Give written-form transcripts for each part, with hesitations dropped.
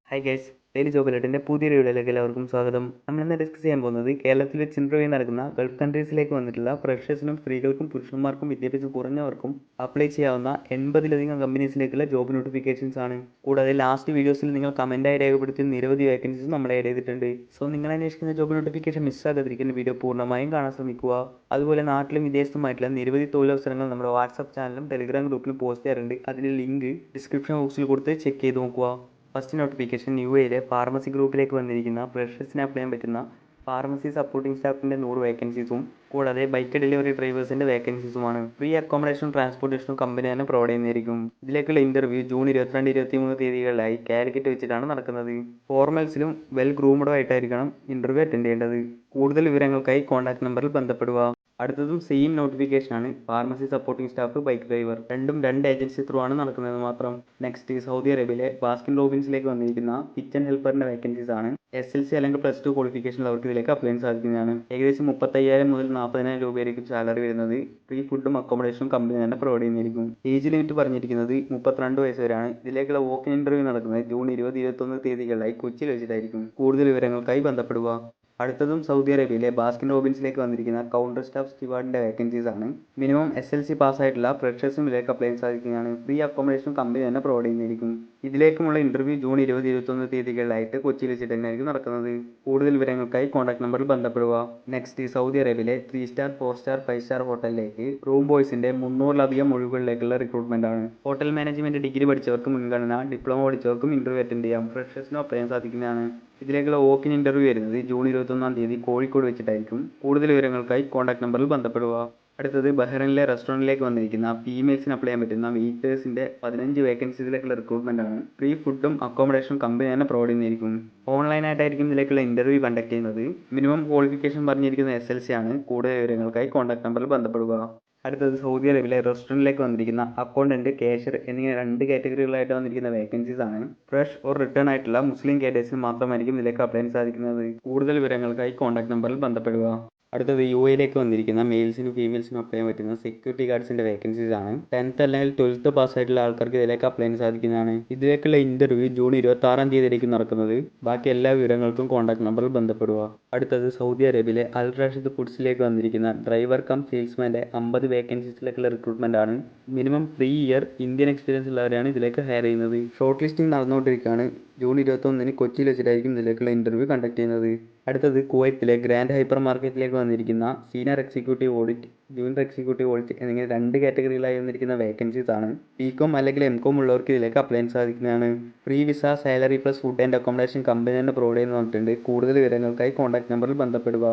Hi guys, daily job അലേർട്ടിൻ്റെ പുതിയൊരു വീഡിയോയിലേക്ക് എല്ലാവർക്കും സ്വാഗതം. നമ്മളിന്ന് ഡിസ്കസ് ചെയ്യാൻ പോകുന്നത് കേരളത്തിൽ വെച്ച് ഇൻ്റർവ്യൂ നടക്കുന്ന ഗൾഫ് കൺട്രീസിലേക്ക് വന്നിട്ടുള്ള ഫ്രഷേഴ്സിനും സ്ത്രീകൾക്കും പുരുഷന്മാർക്കും വിദ്യാഭ്യാസം കുറഞ്ഞവർക്കും അപ്ലൈ ചെയ്യാവുന്ന 80ലധികം കമ്പനീസിലേക്കുള്ള ജോബ് നോട്ടിഫിക്കേഷൻസ് ആണ്. കൂടാതെ ലാസ്റ്റ് വീഡിയോസിൽ നിങ്ങൾ കമൻറ്റായി രേഖപ്പെടുത്തിയ നിരവധി വേക്കൻസീസ് നമ്മൾ ആഡ് ചെയ്തിട്ടുണ്ട്. സോ നിങ്ങൾ അന്വേഷിക്കുന്ന ജോബ് നോട്ടിഫിക്കേഷൻ മിസ്സാകാതിരിക്കുന്ന വീഡിയോ പൂർണ്ണമായും കാണാൻ ശ്രമിക്കുക. അതുപോലെ നാട്ടിലും വിദേശത്തുമായിട്ടുള്ള നിരവധി തൊഴിലവസരങ്ങൾ നമ്മുടെ വാട്സാപ്പ് ചാനലും ടെലിഗ്രാം ഗ്രൂപ്പിലും പോസ്റ്റ് ചെയ്യാറുണ്ട്. അതിൻ്റെ ലിങ്ക് ഡിസ്ക്രിപ്ഷൻ ബോക്സിൽ കൊടുത്ത് ചെക്ക് ചെയ്ത് നോക്കുക. ഫസ്റ്റ് നോട്ടിഫിക്കേഷൻ UAE ഫാർമസി ഗ്രൂപ്പിലേക്ക് വന്നിരിക്കുന്ന ഫ്രഷേഴ്സിന് അപ്ലൈ ചെയ്യാൻ പറ്റുന്ന ഫാർമസി സപ്പോർട്ടിംഗ് സ്റ്റാഫിൻ്റെ 100 വേക്കൻസീസും കൂടാതെ ബൈക്ക് ഡെലിവറി ഡ്രൈവേഴ്സിൻ്റെ വേക്കൻസീസുമാണ്. ഫ്രീ അക്കോമഡേഷനും ട്രാൻസ്പോർട്ടേഷനും കമ്പനി തന്നെ പ്രൊവൈഡ് ചെയ്യുന്നതായിരിക്കും. ഇതിലേക്കുള്ള ഇൻ്റർവ്യൂ ജൂൺ 22-23 തീയതികളിലായി കാലിക്കറ്റ് വെച്ചിട്ടാണ് നടക്കുന്നത്. ഫോർമൽസിലും വെൽ ഗ്രൂമഡും ആയിട്ടായിരിക്കണം ഇൻ്റർവ്യൂ അറ്റൻഡ് ചെയ്യേണ്ടത്. കൂടുതൽ വിവരങ്ങൾക്കായി കോൺടാക്ട് നമ്പറിൽ ബന്ധപ്പെടുക. അടുത്തതും സെയിം നോട്ടിഫിക്കേഷനാണ്. Pharmacy supporting staff, bike driver, രണ്ടും രണ്ട് ഏജൻസി ത്രൂ ആണ് നടക്കുന്നത് മാത്രം. നെക്സ്റ്റ് സൗദി അറേബ്യയിലെ ബാസ്കിൻ റോബിൻസിലേക്ക് വന്നിരിക്കുന്ന കിച്ചൺ ഹെൽപ്പറിൻ്റെ വേക്കൻസീസ് ആണ്. SLC അല്ലെങ്കിൽ +2 ക്വാളിഫിക്കേഷൻ ഉള്ളവർക്ക് ഇതിലേക്ക് അപ്ലൈ ചെയ്യാൻ സാധിക്കുന്നതാണ്. ഏകദേശം 35,000 മുതൽ 40,000 രൂപയായിരിക്കും സാലറി വരുന്നത്. ഫ്രീ ഫുഡും അക്കോമഡേഷനും കമ്പനി തന്നെ പ്രൊവൈഡ് ചെയ്യുന്നതായിരിക്കും. ഏജ് ലിമിറ്റ് പറഞ്ഞിരിക്കുന്നത് 32 വയസ്സ് വരെയാണ്. ഇതിലേക്കുള്ള വോക്ക് ഇൻ ഇൻ്റർവ്യൂ നടക്കുന്നത് ജൂൺ 20-21 തീയതികളിലായി കൊച്ചിയിൽ വെച്ചിട്ടായിരിക്കും. കൂടുതൽ വിവരങ്ങൾക്കായി ബന്ധപ്പെടുക. അടുത്തതും സൗദി അറേബ്യയിലെ ബാസ്കിൻ റോബിൻസിലേക്ക് വന്നിരിക്കുന്ന കൗണ്ടർ സ്റ്റാഫ് സ്റ്റുവാർഡിൻ്റെ വേക്കൻസീസ് ആണ്. മിനിമം SLC പാസ്സായിട്ടുള്ള ഫ്രഷേഴ്സും ഇതിലേക്ക് അപ്ലൈ ചെയ്യാൻ സാധിക്കുന്നതാണ്. ഫ്രീ അക്കോമഡേഷനും കമ്പനി തന്നെ പ്രൊവൈഡ് ചെയ്യുന്നതായിരിക്കും. ഇതിലേക്കുമുള്ള ഇൻ്റർവ്യൂ ജൂൺ 20-21 തീയതികളിലായിട്ട് കൊച്ചിയിൽ വെച്ചിട്ട് തന്നെയായിരിക്കും നടക്കുന്നത്. കൂടുതൽ വിവരങ്ങൾക്കായി കോൺടാക്ട് നമ്പറിൽ ബന്ധപ്പെടുക. നെക്സ്റ്റ് സൗദി അറേബ്യയിലെ 3 സ്റ്റാർ, 4 സ്റ്റാർ, 5 സ്റ്റാർ ഹോട്ടലിലേക്ക് റൂം ബോയ്സിൻ്റെ 300ലധികം ഒഴിവുകളിലേക്കുള്ള റിക്രൂട്ട്മെൻ്റ് ആണ്. ഹോട്ടൽ മാനേജ്മെൻറ്റ് ഡിഗ്രി പഠിച്ചവർക്ക് മുൻഗണന, ഡിപ്ലോമ പഠിച്ചവർക്കും ഇൻ്റർവ്യൂ അറ്റൻഡ് ചെയ്യാം. ഫ്രഷേഴ്സിനും അപ്ലൈ ചെയ്യാൻ സാധിക്കുന്നതാണ്. ഇതിലേക്കുള്ള വോക്ക് ഇൻ ഇൻ്റർവ്യൂ വരുന്നത് ജൂൺ 21 തീയതി കോഴിക്കോട് വെച്ചിട്ടായിരിക്കും. കൂടുതൽ വിവരങ്ങൾക്കായി കോൺടാക്ട് നമ്പറിൽ ബന്ധപ്പെടുക. അടുത്തത് ബഹ്റൈനിലെ റെസ്റ്റോറൻറ്റിലേക്ക് വന്നിരിക്കുന്ന ഫീമെയിൽസിന് അപ്ലൈ ചെയ്യാൻ പറ്റുന്ന വെയിറ്റേഴ്സിൻ്റെ 15 വേക്കൻസീസിലേക്കുള്ള റിക്രൂട്ട്മെൻ്റ് ആണ്. ഫ്രീ ഫുഡും അക്കോമഡേഷനും കമ്പനി തന്നെ പ്രൊവൈഡ് ചെയ്യുന്നതായിരിക്കും. ഓൺലൈനായിട്ടായിരിക്കും ഇതിലേക്കുള്ള ഇൻ്റർവ്യൂ കണ്ടക്ട് ചെയ്യുന്നത്. മിനിമം ക്വാളിഫിക്കേഷൻ പറഞ്ഞിരിക്കുന്ന SLC ആണ്. കൂടുതൽ വിവരങ്ങൾക്കായി കോൺടാക്ട് നമ്പറിൽ ബന്ധപ്പെടുക. അടുത്തത് സൗദി അറേബ്യയിലെ റെസ്റ്റോറൻറ്റിലേക്ക് വന്നിരിക്കുന്ന അക്കൗണ്ടൻറ്റ്, കാഷ്യർ എന്നിങ്ങനെ 2 കാറ്റഗറികളായിട്ട് വന്നിരിക്കുന്ന വേക്കൻസീസ് ആണ്. ഫ്രഷ് ഓർ റിട്ടേൺ ആയിട്ടുള്ള മുസ്ലിം കാഡേഴ്സിന് മാത്രമായിരിക്കും ഇതിലേക്ക് അപ്ലൈ ചെയ്യാൻ സാധിക്കുന്നത്. കൂടുതൽ വിവരങ്ങൾക്കായി കോൺടാക്ട് നമ്പറിൽ ബന്ധപ്പെടുക. അടുത്തത് UAE വന്നിരിക്കുന്ന മെയിൽസിനും ഫീമെയിൽസിനും അപ്ലൈ ചെയ്യാൻ പറ്റുന്ന സെക്യൂരിറ്റി ഗാർഡ്സിൻ്റെ വേക്കൻസീസ് ആണ്. 10th അല്ലെങ്കിൽ 12th പാസ്സായിട്ടുള്ള ആൾക്കാർക്ക് ഇതിലേക്ക് അപ്ലൈ ചെയ്യാൻ സാധിക്കുന്നതാണ്. ഇതിലേക്കുള്ള ഇൻ്റർവ്യൂ ജൂൺ 26 തീയതിയായിരിക്കും നടക്കുന്നത്. ബാക്കി എല്ലാ വിവരങ്ങൾക്കും കോൺടാക്ട് നമ്പറിൽ ബന്ധപ്പെടുക. അടുത്തത് സൗദി അറേബ്യയിലെ അൽ റാഷിദ് ഫുഡ്സിലേക്ക് വന്നിരിക്കുന്ന ഡ്രൈവർ കം സെയിൽസ്മാൻ്റെ 50 വേക്കൻസീസിലേക്കുള്ള റിക്രൂട്ട്മെൻ്റ് ആണ്. മിനിമം 3 ഇയർ ഇന്ത്യൻ എക്സ്പീരിയൻസ് ഉള്ളവരെയാണ് ഇതിലേക്ക് ഹയർ ചെയ്യുന്നത്. ഷോർട്ട് ലിസ്റ്റിംഗ് നടന്നുകൊണ്ടിരിക്കുകയാണ്. ജൂൺ 21 കൊച്ചിയിൽ വെച്ചിട്ടായിരിക്കും ഇതിലേക്കുള്ള ഇൻ്റർവ്യൂ കണ്ടക്ട് ചെയ്യുന്നത്. അടുത്തത് കുവൈത്തിലെ ഗ്രാൻഡ് ഹൈപ്പർ മാർക്കറ്റിലേക്ക് വന്നിരിക്കുന്ന senior executive audit, junior executive audit എന്നിങ്ങനെ 2 കാറ്റഗറികളായി വന്നിരിക്കുന്ന വേക്കൻസീസ് ആണ്. BCom അല്ലെങ്കിൽ MCom ഉള്ളവർക്ക് ഇതിലേക്ക് അപ്ലൈ ചെയ്യാൻ സാധിക്കുന്നതാണ്. Free visa, salary plus food and accommodation company തന്നെ പ്രൊവൈഡ് ചെയ്യുന്ന പറഞ്ഞിട്ടുണ്ട്. കൂടുതൽ വിവരങ്ങൾക്കായി കോൺടാക്ട് നമ്പറിൽ ബന്ധപ്പെടുക.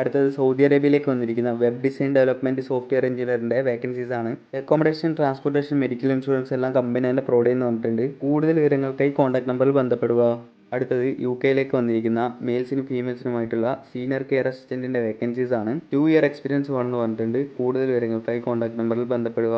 അടുത്തത് സൗദി അറേബ്യയിലേക്ക് വന്നിരിക്കുന്ന വെബ് ഡിസൈൻ ഡെവലപ്മെൻറ്റ് സോഫ്റ്റ്വെയർ എഞ്ചിനീയറിൻ്റെ വേക്കൻസീസ് ആണ്. അക്കോമഡേഷൻ, ട്രാൻസ്പോർട്ടേഷൻ, മെഡിക്കൽ ഇൻഷുറൻസ് എല്ലാം കമ്പനി തന്നെ പ്രൊവൈഡ് ചെയ്യുന്ന പറഞ്ഞിട്ടുണ്ട്. കൂടുതൽ വിവരങ്ങൾക്കായി കോൺടാക്ട് നമ്പറിൽ ബന്ധപ്പെടുക. അടുത്തത് UK വന്നിരിക്കുന്ന മെയിൽസിനും ഫീമെയിൽസിനുമായിട്ടുള്ള സീനിയർ കെയർ അസിസ്റ്റൻറ്റിൻ്റെ വേക്കൻസീസ് ആണ്. 2 ഇയർ എക്സ്പീരിയൻസ് വേണമെന്ന് പറഞ്ഞിട്ടുണ്ട്. കൂടുതൽ വിവരങ്ങൾക്കായി കോൺടാക്ട് നമ്പറിൽ ബന്ധപ്പെടുക.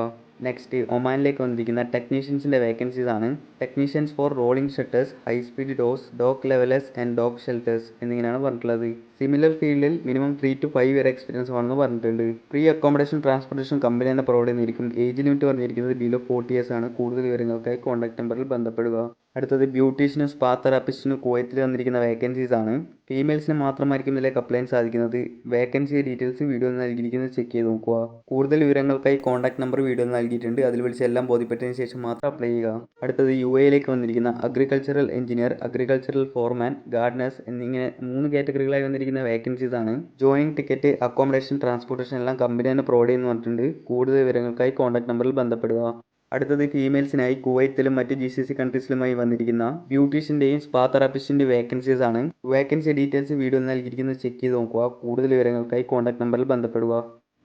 നെക്സ്റ്റ് ഒമാനിലേക്ക് വന്നിരിക്കുന്ന ടെക്നീഷ്യൻസിൻ്റെ വേക്കൻസീസ് ആണ്. Technicians for rolling shutters, high speed doors, dock levellers and dock shelters എന്നിങ്ങനെയാണ് പറഞ്ഞിട്ടുള്ളത്. സിമിലർ ഫീൽഡിൽ മിനിമം 3 to 5 ഇയർ എക്സ്പീരിയൻസ് വേണമെന്ന് പറഞ്ഞിട്ടുണ്ട്. ഫ്രീ അക്കോമഡേഷൻ, ട്രാൻസ്പോർട്ടേഷൻ കമ്പനി തന്നെ പ്രൊവൈഡ് ചെയ്യുന്നതായിരിക്കും. ഏജ് ലിമിറ്റ് പറഞ്ഞിരിക്കുന്നത് ബിലോ 40 ഇയേഴ്സ് ആണ്. കൂടുതൽ വിവരങ്ങൾക്കായി കോൺടാക്ട് നമ്പറിൽ ബന്ധപ്പെടുക. അടുത്തത് ബ്യൂട്ടീഷ്യനും സ്പാ തെറാപ്പിസ്റ്റിനും കുവൈത്തിൽ വന്നിരിക്കുന്ന വേക്കൻസീസ് ആണ്. ഫീമെയിൽസിന് മാത്രമായിരിക്കും ഇതിലേക്ക് അപ്ലൈ ചെയ്യാൻ സാധിക്കുന്നത്. വേക്കൻസി ഡീറ്റെയിൽസ് വീഡിയോയിൽ നൽകിയിരിക്കുന്നത് ചെക്ക് ചെയ്ത് നോക്കുക. കൂടുതൽ വിവരങ്ങൾക്കായി കോൺടാക്ട് നമ്പർ വീഡിയോയിൽ നൽകിയിട്ടുണ്ട്. അതിൽ വിളിച്ച് എല്ലാം ബോധ്യപ്പെട്ടതിന് ശേഷം മാത്രം അപ്ലൈ ചെയ്യുക. അടുത്തത് UAE വന്നിരിക്കുന്ന അഗ്രികൾച്ചറൽ എഞ്ചിനീയർ, അഗ്രികൾച്ചറൽ ഫോർമാൻ, ഗാർഡനേഴ്സ് എന്നിങ്ങനെ 3 കാറ്റഗറികളായി വന്നിരിക്കുന്ന വേക്കൻസീസ് ആണ്. ജോയിനിങ് ടിക്കറ്റ്, അക്കോമഡേഷൻ, ട്രാൻസ്പോർട്ടേഷൻ എല്ലാം കമ്പനി തന്നെ പ്രൊവൈഡ് ചെയ്യുന്നു പറഞ്ഞിട്ടുണ്ട്. കൂടുതൽ വിവരങ്ങൾക്കായി കോൺടാക്ട് നമ്പറിൽ ബന്ധപ്പെടുക. അടുത്തത് ഫീമെയിൽസിനായി കുവൈത്തിലും മറ്റ് GCC കൺട്രീസിലുമായി വന്നിരിക്കുന്ന ബ്യൂട്ടീഷ്യൻ്റെയും സ്പാ തെറാപ്പിസ്റ്റിൻ്റെ വേക്കൻസീസ് ആണ്. വേക്കൻസി ഡീറ്റെയിൽസ് വീഡിയോയിൽ നൽകിയിരിക്കുന്നത് ചെക്ക് ചെയ്ത് നോക്കുക. കൂടുതൽ വിവരങ്ങൾക്കായി കോൺടാക്ട് നമ്പറിൽ ബന്ധപ്പെടുക.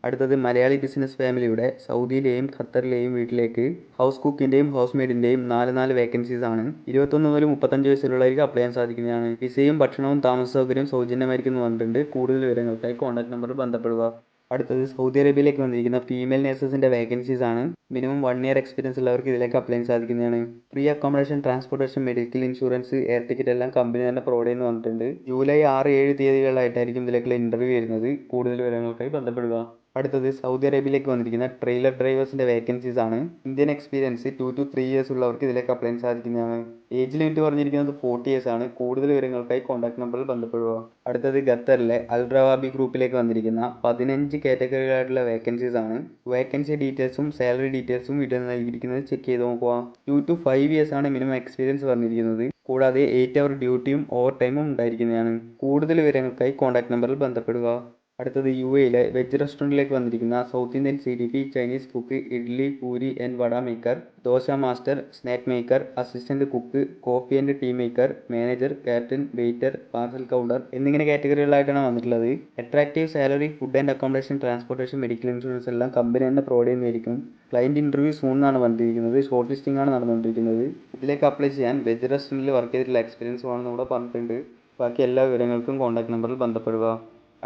അടുത്തത് മലയാളി ബിസിനസ് ഫാമിലിയുടെ സൗദിയിലെയും ഖത്തറിലെയും വീട്ടിലേക്ക് ഹൗസ് കുക്കിൻ്റെയും ഹൗസ് മെയ്ഡിൻ്റെയും 4 വേക്കൻസീസ് ആണ്. 21 മുതൽ 35 വയസ്സിലുള്ളവർക്ക് അപ്ലൈ ചെയ്യാൻ സാധിക്കുന്നതാണ്. വിസയും ഭക്ഷണവും താമസ സൗകര്യവും സൗജന്യമായിരിക്കും എന്ന് പറഞ്ഞിട്ടുണ്ട്. കൂടുതൽ വിവരങ്ങൾക്കായി കോൺടാക്ട് നമ്പറിൽ ബന്ധപ്പെടുക. അടുത്തത് സൗദി അറേബ്യയിലേക്ക് വന്നിരിക്കുന്ന ഫീമെയിൽ നഴ്സസിൻ്റെ വേക്കൻസീസ് ആണ്. മിനിമം 1 ഇയർ എക്സ്പീരിയൻസ് ഉള്ളവർക്ക് ഇതിലേക്ക് അപ്ലൈ ചെയ്യാൻ സാധിക്കുന്നതാണ്. Free accommodation, transportation, medical insurance, air ticket എല്ലാം കമ്പനി തന്നെ പ്രൊവൈഡ് ചെയ്യുന്നു പറഞ്ഞിട്ടുണ്ട്. ജൂലൈ 6-7 തീയതികളിലായിട്ടായിരിക്കും ഇതിലേക്കുള്ള ഇൻ്റർവ്യൂ വരുന്നത്. കൂടുതൽ വിവരങ്ങൾക്കായി ബന്ധപ്പെടുക. അടുത്തത് സൗദി അറേബ്യയിലേക്ക് വന്നിരിക്കുന്ന ട്രെയിലർ ഡ്രൈവേഴ്സിൻ്റെ വേക്കൻസീസ് ആണ്. ഇന്ത്യൻ എക്സ്പീരിയൻസ് 2 to 3 ഇയേഴ്സ് ഉള്ളവർക്ക് ഇതിലേക്ക് അപ്ലൈ ചെയ്യാൻ സാധിക്കുന്നതാണ്. ഏജ് ലിമിറ്റ് പറഞ്ഞിരിക്കുന്നത് 40 ഇയേഴ്സ് ആണ്. കൂടുതൽ വിവരങ്ങൾക്കായി കോൺടാക്ട് നമ്പറിൽ ബന്ധപ്പെടുക. അടുത്തത് ഖത്തറിലെ അൽ റവാബി ഗ്രൂപ്പിലേക്ക് വന്നിരിക്കുന്ന 15 കാറ്റഗറികളായിട്ടുള്ള വേക്കൻസീസ് ആണ്. വേക്കൻസി ഡീറ്റെയിൽസും സാലറി ഡീറ്റെയിൽസും ഇവിടെ നൽകിയിരിക്കുന്നത് ചെക്ക് ചെയ്ത് നോക്കുക. 2 to 5 ഇയേഴ്സ് ആണ് മിനിമം എക്സ്പീരിയൻസ് പറഞ്ഞിരിക്കുന്നത്. കൂടാതെ 8 അവർ ഡ്യൂട്ടിയും ഓവർ ടൈമും ഉണ്ടായിരിക്കുന്നതാണ്. കൂടുതൽ വിവരങ്ങൾക്കായി കോൺടാക്ട് നമ്പറിൽ ബന്ധപ്പെടുക. അടുത്തത് UAE വെജ് റെസ്റ്റോറൻറ്റിലേക്ക് വന്നിരിക്കുന്ന South Indian CDP, Chinese cook, idli, puri and vada maker, dosa master, snack maker, assistant cook, coffee and tea maker, manager, captain, waiter, parcel counter എന്നിങ്ങനെ കാറ്റഗറികളായിട്ടാണ് വന്നിട്ടുള്ളത്. Attractive salary, food and accommodation, transportation, medical insurance എല്ലാം company തന്നെ provide ചെയ്യുന്നതായിരിക്കും. Client interview soon എന്നാണ് പറഞ്ഞിരിക്കുന്നത്. Short listing ആണ് നടന്നുകൊണ്ടിരിക്കുന്നത്. ഇതിലേക്ക് അപ്ലൈ ചെയ്യാൻ വെജ് റെസ്റ്റോറൻറ്റിൽ വർക്ക് ചെയ്തിട്ടുള്ള എക്സ്പീരിയൻസ് വേണമെന്ന് കൂടെ പറഞ്ഞിട്ടുണ്ട്. ബാക്കി എല്ലാ വിവരങ്ങൾക്കും കോൺടാക്ട് നമ്പറിൽ ബന്ധപ്പെടുക.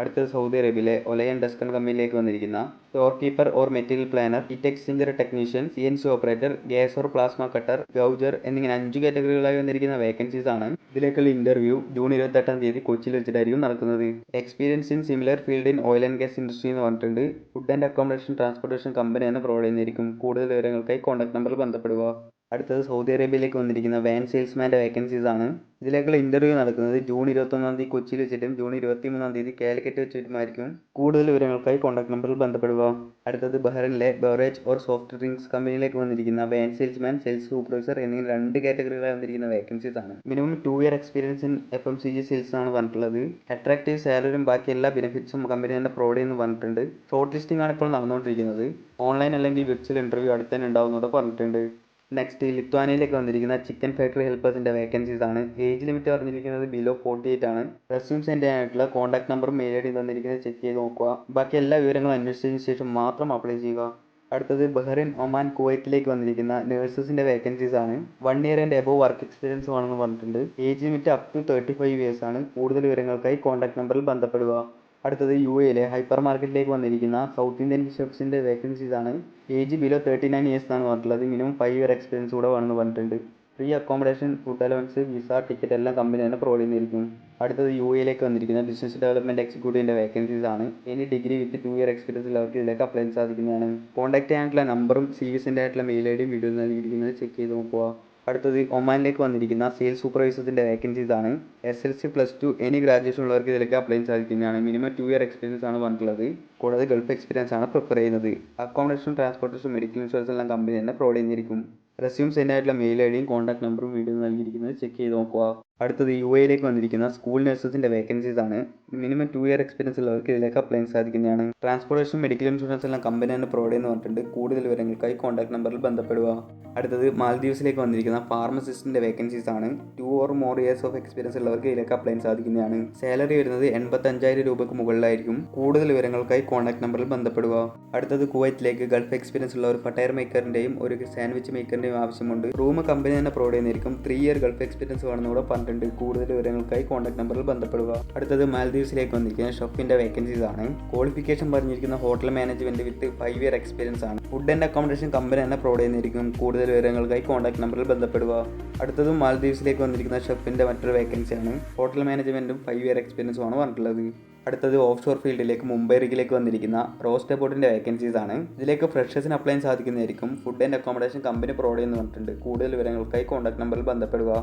അടുത്തത് സൗദി അറേബ്യയിലെ ഒലയൻ ഡസ്കൺ കമ്പനിയിലേക്ക് വന്നിരിക്കുന്ന store keeper or material planner, heat exchanger technician, CNC operator, gas or plasma cutter, gouger എന്നിങ്ങനെ 5 കാറ്റഗറികളായി വന്നിരിക്കുന്ന വേക്കൻസീസ് ആണ്. ഇതിലേക്കുള്ള ഇന്റർവ്യൂ ജൂൺ 28-ാം തീയതി കൊച്ചിയിൽ വെച്ചിട്ടായിരിക്കും നടക്കുന്നത്. Experience in similar field in oil and gas industry എന്ന് പറഞ്ഞിട്ടുണ്ട്. Food and accommodation, transportation company തന്നെ പ്രൊവൈഡ് ചെയ്യുന്നതായിരിക്കും. കൂടുതൽ വിവരങ്ങൾക്കായി കോൺടാക്ട് നമ്പറിൽ ബന്ധപ്പെടുക. അടുത്തത് സൗദി അറേബ്യയിലേക്ക് വന്നിരിക്കുന്ന വാൻ സെയിൽസ്മാൻ്റെ വേക്കൻസീസ് ആണ്. ഇതിലേക്കുള്ള ഇന്റർവ്യൂ നടക്കുന്നത് ജൂൺ 21-ാം തീയതി കൊച്ചിയിൽ വെച്ചിട്ടും ജൂൺ 23-ാം തീയതി കാലിക്കറ്റ് വെച്ചിട്ടുമായിരിക്കും. കൂടുതൽ വിവരങ്ങൾക്കായി കോൺടാക്ട് നമ്പറിൽ ബന്ധപ്പെടുക. അടുത്തത് ബഹ്റൈനിലെ ബെവറേജ് ഓർ സോഫ്റ്റ് ഡ്രിങ്ക്സ് കമ്പനിയിലേക്ക് വന്നിരിക്കുന്ന വാൻ സെയിൽസ്മാൻ, സെയിൽസ് സൂപ്പർവൈസർ എന്നിങ്ങനെ 2 കാറ്റഗറികളായി വന്നിരിക്കുന്ന വേക്കൻസീസ് ആണ്. Minimum 2 year experience in FMCG sales ആണ് പറഞ്ഞിട്ടുള്ളത്. അട്രാക്റ്റീവ് സാലറിയും ബാക്കി എല്ലാ ബെനിഫിറ്റ്സും കമ്പനി തന്നെ പ്രൊവൈഡ് ചെയ്യുന്നു പറഞ്ഞിട്ടുണ്ട്. ഷോർട്ട് ലിസ്റ്റിംഗ് ആണ് ഇപ്പോൾ നടന്നുകൊണ്ടിരിക്കുന്നത്. ഓൺലൈൻ അല്ലെങ്കിൽ വിർച്വൽ ഇന്റർവ്യൂ അടുത്ത് തന്നെ ഉണ്ടാവുന്നതോടെ പറഞ്ഞിട്ടുണ്ട്. നെക്സ്റ്റ് ലിത്വാനിയയിലേക്ക് വന്നിരിക്കുന്ന ചിക്കൻ ഫാക്ടറി ഹെൽപ്പേഴ്സിൻ്റെ വേക്കൻസീസ് ആണ്. ഏജ് ലിമിറ്റ് പറഞ്ഞിരിക്കുന്നത് ബിലോ 48 ആണ്. റെസ്യൂം സെൻഡ് ചെയ്യാനായിട്ടുള്ള കോൺടാക്ട് നമ്പറും മെയിൽ ID തന്നിരിക്കുന്നത് ചെക്ക് ചെയ്ത് നോക്കുക. ബാക്കി എല്ലാ വിവരങ്ങളും അന്വേഷിച്ചതിന് ശേഷം മാത്രം അപ്ലൈ ചെയ്യുക. അടുത്തത് ബഹ്റൈൻ, ഒമാൻ, കുവൈറ്റിലേക്ക് വന്നിരിക്കുന്ന നഴ്സസിൻ്റെ വേക്കൻസീസ് ആണ്. 1 year and above work experience വേണമെന്ന് പറഞ്ഞിട്ടുണ്ട്. Age limit up to 35 years ആണ്. കൂടുതൽ വിവരങ്ങൾക്കായി കോൺടാക്ട് നമ്പറിൽ ബന്ധപ്പെടുക. അടുത്തത് UAE ഹൈപ്പർ മാർക്കറ്റിലേക്ക് വന്നിരിക്കുന്ന സൗത്ത് ഇന്ത്യൻ ഷെഫ്സിൻ്റെ വേക്കൻസീസ് ആണ്. ഏജ് ബിലോ 39 ഇയേഴ്സ് ആണ് പറഞ്ഞിട്ടുള്ളത്. മിനിമം 5 ഇയർ എക്സ്പീരിയൻസ് കൂടെ വേണമെന്ന് പറഞ്ഞിട്ടുണ്ട്. Free accommodation, food allowance, visa, ticket എല്ലാം കമ്പനി തന്നെ പ്രൊവൈഡ് ചെയ്യുന്നതായിരിക്കും. അടുത്തത് UAE വന്നിരിക്കുന്ന ബിസിനസ് ഡെവലപ്മെൻറ്റ് എക്സിക്യൂട്ടീവിൻ്റെ വേക്കൻസീസ് ആണ്. Any degree with 2 year experience ഉള്ളവർക്ക് ഇതിലേക്ക് അപ്ലൈ ചെയ്യാൻ സാധിക്കുന്നതാണ്. കോൺടാക്ട് ചെയ്യാനായിട്ടുള്ള നമ്പറും CVസിൻ്റെ ആയിട്ടുള്ള മെയിൽ ID യും വീഡിയോ നൽകിയിരിക്കുന്നത് ചെക്ക് ചെയ്ത് നോക്കുക. അടുത്തത് ഒമാനിലേക്ക് വന്നിരിക്കുന്ന സെയിൽസ് സൂപ്പർവൈസേഴ്സിൻ്റെ വേക്കൻസീസ് ആണ്. SLC+2 എനി ഗ്രാജുവേഷൻ ഉള്ളവർക്ക് ഇതിലേക്ക് അപ്ലൈ ചെയ്യാൻ സാധിക്കുന്നതാണ്. മിനിമം 2 ഇയർ എക്സ്പീരിയൻസ് ആണ് പറഞ്ഞിട്ടുള്ളത്. കൂടാതെ ഗൾഫ് എക്സ്പീരിയൻസ് ആണ് പ്രിഫർ ചെയ്യുന്നത്. അക്കോമഡേഷൻ, ട്രാൻസ്പോർട്ടേഷൻ, മെഡിക്കൽ ഇൻഷുറൻസ് എല്ലാം കമ്പനി തന്നെ പ്രൊവൈഡ് ചെയ്യുന്നതായിരിക്കും. റെസ്യൂം സെൻഡ് ആയിട്ടുള്ള മെയിൽ ID യും കോൺടാക്ട് നമ്പറും വീഡിയോ നൽകിയിരിക്കുന്നത് ചെക്ക് ചെയ്ത് നോക്കുക. അടുത്തത് UAE വന്നിരിക്കുന്ന സ്കൂൾ നഴ്സസിൻ്റെ വേക്കൻസീസ് ആണ്. മിനിമം 2 ഇയർ എക്സ്പീരിയൻസ് ഉള്ളവർക്ക് ഇതിലേക്ക് അപ്ലൈ ചെയ്യാൻ സാധിക്കുന്നതാണ്. ട്രാൻസ്പോർട്ടേഷൻ, മെഡിക്കൽ ഇൻഷുറൻസ് എല്ലാം കമ്പനി തന്നെ പ്രൊവൈഡ് ചെയ്യുന്ന പറഞ്ഞിട്ടുണ്ട്. കൂടുതൽ വിവരങ്ങൾക്കായി കോൺടാക്ട് നമ്പറിൽ ബന്ധപ്പെടുക. അടുത്തത് മാൽദീവ്സിലേക്ക് വന്നിരിക്കുന്ന ഫാർമസിസ്റ്റിൻ്റെ വേക്കൻസീസ് ആണ്. 2 or more years of experience ഉള്ളവർക്ക് ഇതിലേക്ക് അപ്ലൈ ചെയ്യാൻ സാധിക്കുന്നതാണ്. സാലറി വരുന്നത് 85,000 രൂപയ്ക്ക് മുകളിലായിരിക്കും. കൂടുതൽ വിവരങ്ങൾക്കായി കോൺടാക്ട് നമ്പറിൽ ബന്ധപ്പെടുക. അടുത്തത് കുവൈറ്റിലേക്ക് ഗൾഫ് എക്സ്പീരിയൻസ് ഉള്ള ഒരു ഫട്ടയർ മേക്കറിൻ്റെയും ഒരു സാൻഡ്വിച്ച് മേക്കറിൻ്റെയും ആവശ്യമുണ്ട്. റൂം കമ്പനി തന്നെ പ്രൊവൈഡ് ചെയ്യുന്നതായിരിക്കും. 3 ഇയർ ഗൾഫ് എക്സ്പീരിയൻസ് വേണമെന്ന് കൂടെ പറഞ്ഞിട്ടുണ്ട്. കൂടുതൽ വിവരങ്ങൾക്കായി കോൺടാക്ട് നമ്പറിൽ ബന്ധപ്പെടുക. അടുത്തത് മാൽദീവ്സിലേക്ക് വന്നിരിക്കുന്ന ഷെഫിൻ്റെ വേക്കൻസീസ് ആണ്. ക്വാളിഫിക്കേഷൻ പറഞ്ഞിരിക്കുന്ന ഹോട്ടൽ മാനേജ്മെൻറ്റ് വിത്ത് 5 ഇയർ എക്സ്പീരിയൻസ് ആണ്. ഫുഡ് ആൻഡ് അക്കോമഡേഷൻ കമ്പനി തന്നെ പ്രൊവൈഡ് ചെയ്യുന്നതായിരിക്കും. കൂടുതൽ വിവരങ്ങൾക്കായി കോൺടാക്ട് നമ്പറിൽ ബന്ധപ്പെടുക. അടുത്തതും മാൽദീവ്സിലേക്ക് വന്നിരിക്കുന്ന ഷെഫിൻ്റെ മറ്റൊരു വേക്കൻസിയാണ്. ഹോട്ടൽ മാനേജ്മെൻറ്റും 5 ഇയർ എക്സ്പീരിയൻസും ആണ് പറഞ്ഞിട്ടുള്ളത്. അടുത്തത് ഓഫ് ഷോർ ഫീൽഡിലേക്ക് മുംബൈ റിഗിലേക്ക് വന്നിരിക്കുന്ന റോസ്റ്റ് ബോട്ടിൻ്റെ വേക്കൻസീസ് ആണ്. ഇതിലേക്ക് ഫ്രഷേഴ്സിന് അപ്ലൈ ചെയ്യാൻ സാധിക്കുന്നതായിരിക്കും. Food and accommodation company provide ചെയ്യുന്നു പറഞ്ഞിട്ടുണ്ട്. കൂടുതൽ വിവരങ്ങൾക്കായി കോൺടാക്ട് നമ്പറിൽ ബന്ധപ്പെടുക.